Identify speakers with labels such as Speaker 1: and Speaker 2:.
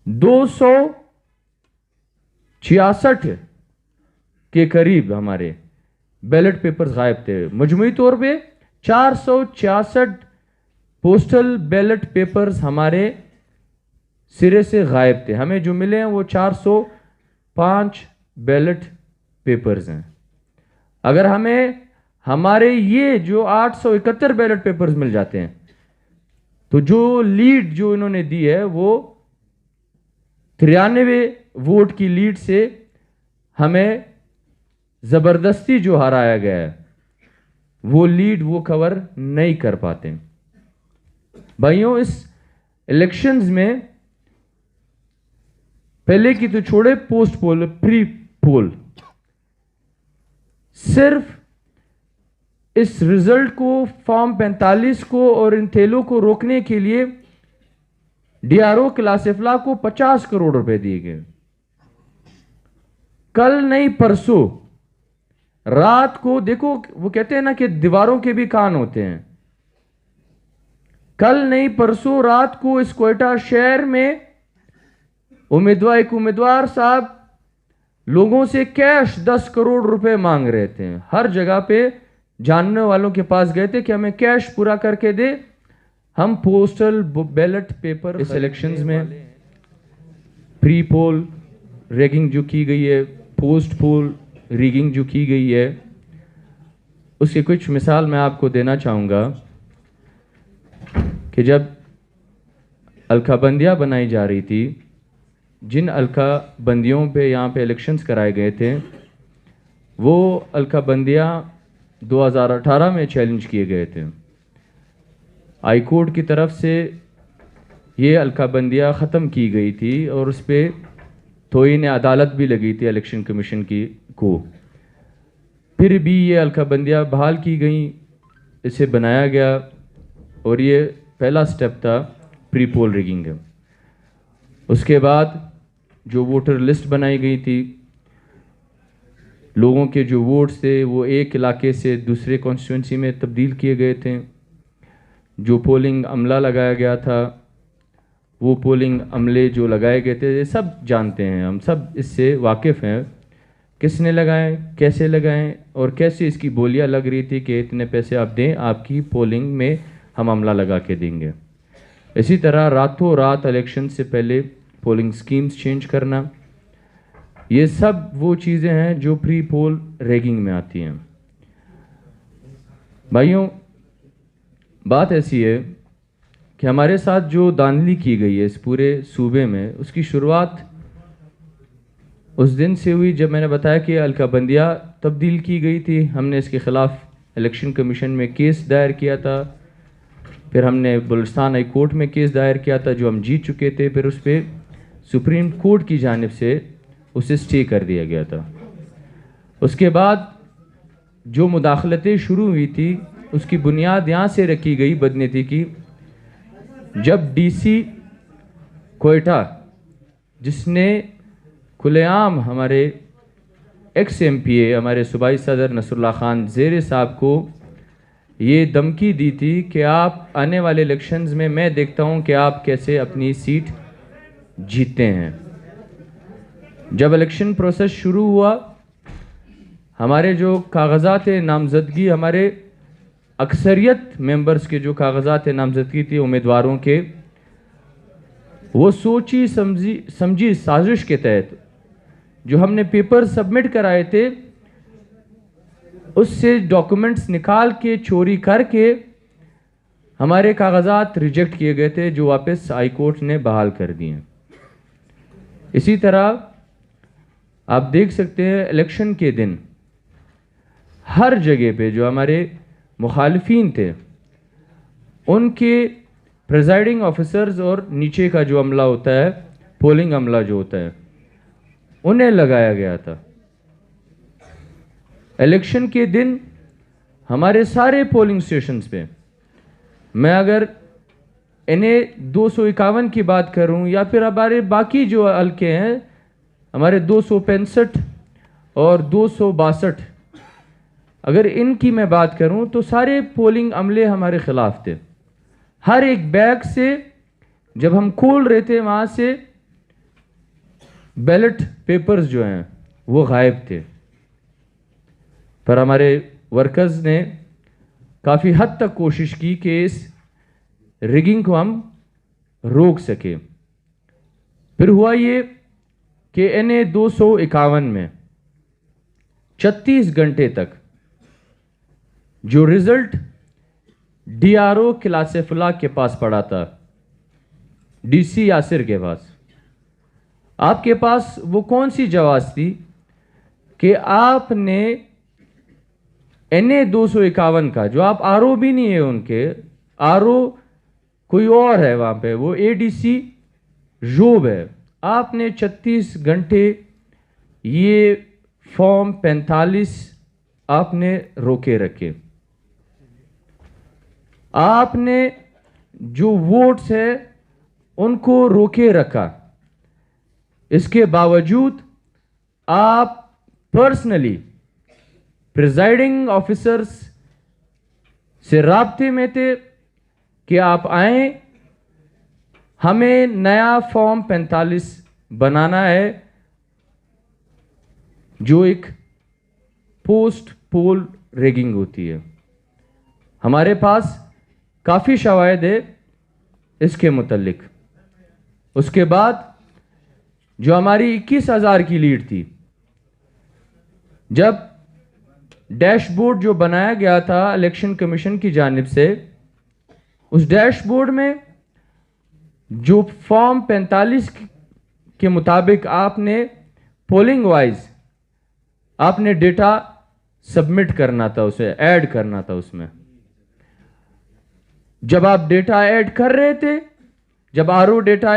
Speaker 1: 266 کے قریب ہمارے بیلٹ پیپرز غائب تھے. مجموعی طور پہ 466 پوسٹل بیلٹ پیپرز ہمارے سرے سے غائب تھے. ہمیں جو ملے ہیں وہ 405 بیلٹ پیپرز ہیں. اگر ہمیں ہمارے یہ جو 871 بیلٹ پیپرز مل جاتے ہیں تو جو لیڈ جو انہوں نے دی ہے وہ 93 ووٹ کی لیڈ سے ہمیں زبردستی جو ہرایا گیا ہے وہ لیڈ وہ کور نہیں کر پاتے. بھائیوں اس الیکشنز میں پہلے کی تو چھوڑے پوسٹ پول پری پول صرف اس رزلٹ کو فارم 45 کو اور ان تھیلوں کو روکنے کے لیے ڈی آر او کلاس افلا کو 50 کروڑ روپے دیے گئے. کل نہیں پرسوں رات کو دیکھو وہ کہتے ہیں نا کہ دیواروں کے بھی کان ہوتے ہیں. کل نہیں پرسوں رات کو اس کوئٹہ شہر میں ایک امیدوار صاحب لوگوں سے کیش 10 کروڑ روپے مانگ رہے تھے. ہر جگہ پہ جاننے والوں کے پاس گئے تھے کہ ہمیں کیش پورا کر کے دے, ہم پوسٹل بیلٹ پیپر. اس الیکشنز میں پری پول ریگنگ جو کی گئی ہے, پوسٹ پول ریگنگ جو کی گئی ہے, اس کی کچھ مثال میں آپ کو دینا چاہوں گا کہ جب الکا بندیاں بنائی جا رہی تھی, جن الکا بندیوں پہ یہاں پہ الیکشنز کرائے گئے تھے وہ الکا بندیاں 2018 میں چیلنج کیے گئے تھے. ہائی کورٹ کی طرف سے یہ الکا بندیاں ختم کی گئی تھی اور اس پہ توہین عدالت بھی لگی تھی الیکشن کمیشن کی کو. پھر بھی یہ الکا بندیاں بحال کی گئیں, اسے بنایا گیا اور یہ پہلا سٹیپ تھا پری پول ریگنگ کا. اس کے بعد جو ووٹر لسٹ بنائی گئی تھی, لوگوں کے جو ووٹس تھے وہ ایک علاقے سے دوسرے کانسٹیٹوئنسی میں تبدیل کیے گئے تھے. جو پولنگ عملہ لگایا گیا تھا وہ پولنگ عملے جو لگائے گئے تھے یہ سب جانتے ہیں, ہم سب اس سے واقف ہیں, کس نے لگائے, کیسے لگائیں اور کیسے اس کی بولیاں لگ رہی تھی کہ اتنے پیسے آپ دیں, آپ کی پولنگ میں ہم عملہ لگا کے دیں گے. اسی طرح راتوں رات الیکشن سے پہلے پولنگ سکیمز چینج کرنا, یہ سب وہ چیزیں ہیں جو پری پول ریگنگ میں آتی ہیں. بھائیوں بات ایسی ہے کہ ہمارے ساتھ جو دھاندلی کی گئی ہے اس پورے صوبے میں, اس کی شروعات اس دن سے ہوئی جب میں نے بتایا کہ الکا بندیاں تبدیل کی گئی تھی. ہم نے اس کے خلاف الیکشن کمیشن میں کیس دائر کیا تھا, پھر ہم نے بلوچستان ہائی کورٹ میں کیس دائر کیا تھا جو ہم جیت چکے تھے, پھر اس پہ سپریم کورٹ کی جانب سے اسے سٹے کر دیا گیا تھا. اس کے بعد جو مداخلتیں شروع ہوئی تھی اس کی بنیاد یہاں سے رکھی گئی بدنیتی کی, جب ڈی سی کوئٹہ جس نے کھلے عام ہمارے ایکس ایم پی اے ہمارے صوبائی صدر نصر اللہ خان زیرے صاحب کو یہ دھمکی دی تھی کہ آپ آنے والے الیکشنز میں دیکھتا ہوں کہ آپ کیسے اپنی سیٹ جیتتے ہیں. جب الیکشن پروسیس شروع ہوا, ہمارے جو کاغذات نامزدگی, ہمارے اکثریت ممبرز کے جو کاغذات نامزدگی تھی امیدواروں کے, وہ سوچی سمجھی سازش کے تحت جو ہم نے پیپر سبمٹ کرائے تھے اس سے ڈاکومنٹس نکال کے چوری کر کے ہمارے کاغذات ریجیکٹ کیے گئے تھے جو واپس ہائی کورٹ نے بحال کر دیے. اسی طرح آپ دیکھ سکتے ہیں الیکشن کے دن ہر جگہ پہ جو ہمارے مخالفین تھے ان کے پریزائڈنگ آفیسرز اور نیچے کا جو عملہ ہوتا ہے, پولنگ عملہ جو ہوتا ہے, انہیں لگایا گیا تھا. الیکشن کے دن ہمارے سارے پولنگ سٹیشنز پہ, میں اگر انہیں 251 کی بات کروں یا پھر ہمارے باقی جو حلقے ہیں ہمارے 265 اور 262, اگر ان کی میں بات کروں تو سارے پولنگ عملے ہمارے خلاف تھے. ہر ایک بیگ سے جب ہم کھول رہے تھے وہاں سے بیلٹ پیپرز جو ہیں وہ غائب تھے، پر ہمارے ورکرز نے کافی حد تک کوشش کی کہ اس ریگنگ کو ہم روک سکیں۔ پھر ہوا یہ کہ NA 251 میں 36 گھنٹے تک جو رزلٹ DRO کلاسف اللہ کے پاس پڑا تھا، DC یاسر کے پاس، آپ کے پاس وہ کون سی جواز تھی کہ آپ نے NA 251 کا، جو آپ RO بھی نہیں ہے ان کے، RO کوئی اور ہے وہاں پہ، وہ ADC جوب ہے، آپ نے 36 گھنٹے یہ فارم 45 آپ نے روکے رکھے۔ آپ نے جو ووٹس ہے ان کو روکے رکھا۔ اس کے باوجود آپ پرسنلی پریزائڈنگ آفیسرز سے رابطے میں تھے کہ آپ آئیں، ہمیں نیا فارم 45 بنانا ہے جو ایک پوسٹ پول ریگنگ ہوتی ہے۔ ہمارے پاس کافی شواہد ہے اس کے متعلق۔ اس کے بعد جو ہماری 21,000 کی لیڈ تھی، جب ڈیش بورڈ جو بنایا گیا تھا الیکشن کمیشن کی جانب سے، اس ڈیش بورڈ میں جو فارم 45 کے مطابق آپ نے پولنگ وائز آپ نے ڈیٹا سبمٹ کرنا تھا، اسے ایڈ کرنا تھا۔ اس میں جب آپ ڈیٹا ایڈ کر رہے تھے، جب RO ڈیٹا